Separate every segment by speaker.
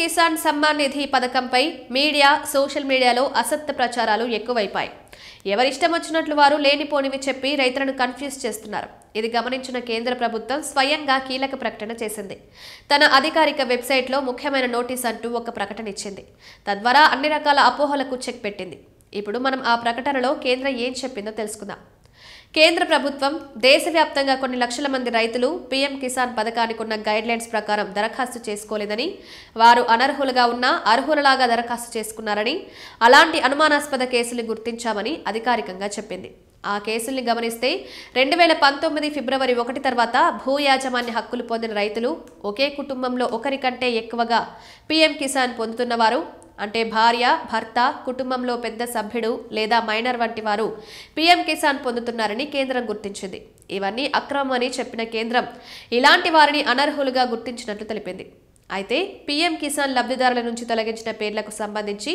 Speaker 1: Kisan Samman Nidhi పథకంపై media, social మీడియాలో అసత్య ప్రచారాలు ఎక్కువైపాయి. ఎవరిష్టం వచ్చినట్లు వారు లేనిపోనివి చెప్పి రైతులను కన్ఫ్యూజ్ చేస్తున్నారు. ఇది గమనించిన కేంద్ర ప్రభుత్వం స్వయంగా కీలక ప్రకటన చేసింది. తన అధికారిక వెబ్సైట్లో ముఖ్యమైన నోటీస్ అంటూ ఒక ప్రకటన ఇచ్చింది. తద్వారా అన్ని రకాల అపోహలకు చెక్ పెట్టింది. ఇప్పుడు మనం ఆ ప్రకటనలో కేంద్రం ఏం చెప్పిందో తెలుసుకుందాం. కేంద్ర ప్రభుత్వం దేశవ్యాప్తంగా కొన్ని లక్షల మంది రైతులు పీఎం కిసాన్ పథకానికి ఉన్న గైడ్లైన్స్ ప్రకారం దరఖాస్తు చేసుకోలేదని, వారు అనర్హులుగా ఉన్నా అర్హులలాగా దరఖాస్తు చేసుకున్నారని, అలాంటి అనుమానాస్పద కేసులు గుర్తించామని అధికారికంగా చెప్పింది. ఆ కేసుల్ని గమనిస్తే 2019 ఫిబ్రవరి 1 తర్వాత భూ యాజమాన్య హక్కులు పొందిన రైతులు, ఒకే కుటుంబంలో ఒకరి కంటే ఎక్కువగా పీఎం కిసాన్ పొందుతున్నవారు, అంటే భార్య, భర్త, కుటుంబంలో పెద్ద సభ్యుడు లేదా మైనర్ వంటి వారు పీఎం కిసాన్ పొందుతున్నారని కేంద్రం గుర్తించింది. ఇవన్నీ అక్రమమని చెప్పిన కేంద్రం ఇలాంటి వారిని అనర్హులుగా గుర్తించినట్లు తెలిపింది. అయితే పీఎం కిసాన్ లబ్ధిదారుల నుంచి తొలగించిన పేర్లకు సంబంధించి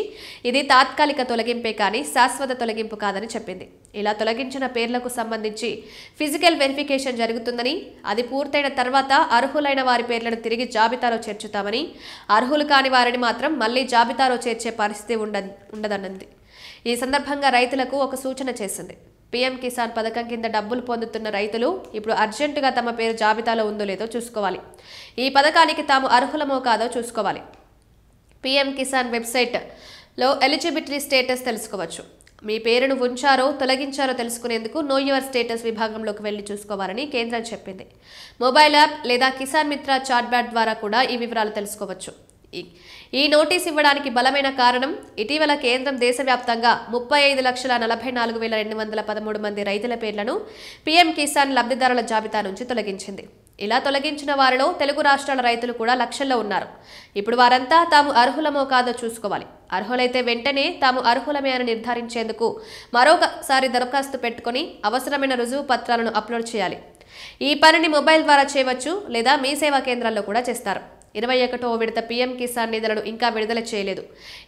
Speaker 1: ఇది తాత్కాలిక తొలగింపే కానీ శాశ్వత తొలగింపు కాదని చెప్పింది. ఇలా తొలగించిన పేర్లకు సంబంధించి ఫిజికల్ వెరిఫికేషన్ జరుగుతుందని, అది పూర్తయిన తర్వాత అర్హులైన వారి పేర్లను తిరిగి జాబితాలో చేర్చుతామని, అర్హులు కాని వారిని మాత్రం మళ్లీ జాబితాలో చేర్చే పరిస్థితి ఉండదన్నది. ఈ సందర్భంగా రైతులకు ఒక సూచన చేసింది. పీఎం కిసాన్ పథకం కింద డబ్బులు పొందుతున్న రైతులు ఇప్పుడు అర్జెంటుగా తమ పేరు జాబితాలో ఉందో లేదో చూసుకోవాలి. ఈ పథకానికి తాము అర్హులమో కాదో చూసుకోవాలి. పీఎం కిసాన్ వెబ్సైట్లో ఎలిజిబిలిటీ స్టేటస్ తెలుసుకోవచ్చు. మీ పేరును ఉంచారో తొలగించారో తెలుసుకునేందుకు నో యువర్ స్టేటస్ విభాగంలోకి వెళ్లి చూసుకోవాలని కేంద్రం చెప్పింది. మొబైల్ యాప్ లేదా కిసాన్ మిత్ర చాట్బాట్ ద్వారా కూడా ఈ వివరాలు తెలుసుకోవచ్చు. ఈ నోటీస్ ఇవ్వడానికి బలమైన కారణం, ఇటీవల కేంద్రం దేశవ్యాప్తంగా 35,44,213 మంది రైతుల పేర్లను పీఎం కిసాన్ లబ్ధిదారుల జాబితా నుంచి తొలగించింది. ఇలా తొలగించిన వారిలో తెలుగు రాష్ట్రాల రైతులు కూడా లక్షల్లో ఉన్నారు. ఇప్పుడు వారంతా తాము అర్హులమో కాదో చూసుకోవాలి. అర్హులైతే వెంటనే తాము అర్హులమే అని నిర్ధారించేందుకు మరొకసారి దరఖాస్తు పెట్టుకుని అవసరమైన రుజువు పత్రాలను అప్లోడ్ చేయాలి. ఈ పనిని మొబైల్ ద్వారా చేయవచ్చు లేదా మీ సేవా కేంద్రాల్లో కూడా చేస్తారు. 21వ విడత పీఎం కిసాన్ నిధులను ఇంకా విడుదల చేయలేదు.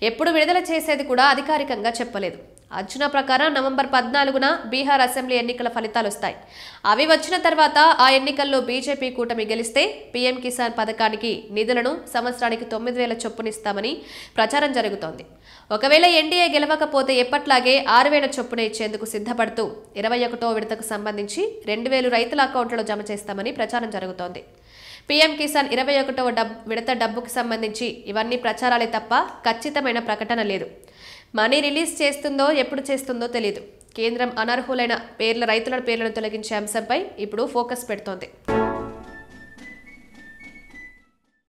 Speaker 1: ఎప్పుడు విడుదల చేసేది కూడా అధికారికంగా చెప్పలేదు. అంచనా ప్రకారం నవంబర్ 14న బీహార్ అసెంబ్లీ ఎన్నికల ఫలితాలు వస్తాయి. అవి వచ్చిన తర్వాత ఆ ఎన్నికల్లో బీజేపీ కూటమి గెలిస్తే పీఎం కిసాన్ పథకానికి నిధులను సంవత్సరానికి 9,000 చొప్పునిస్తామని ప్రచారం జరుగుతోంది. ఒకవేళ ఎన్డీఏ గెలవకపోతే ఎప్పట్లాగే 6,000 చొప్పున ఇచ్చేందుకు సిద్ధపడుతూ 21వ విడతకు సంబంధించి 2,000 రైతుల అకౌంట్లలో జమ చేస్తామని ప్రచారం జరుగుతోంది. పీఎం కిసాన్ 21వ విడత డబ్బుకు సంబంధించి ఇవన్నీ ప్రచారాలే తప్ప ఖచ్చితమైన ప్రకటన లేదు. మనీ రిలీజ్ చేస్తుందో ఎప్పుడు చేస్తుందో తెలియదు. కేంద్రం అనర్హులైన రైతుల పేర్లను తొలగించే అంశంపై ఇప్పుడు ఫోకస్ పెడుతోంది.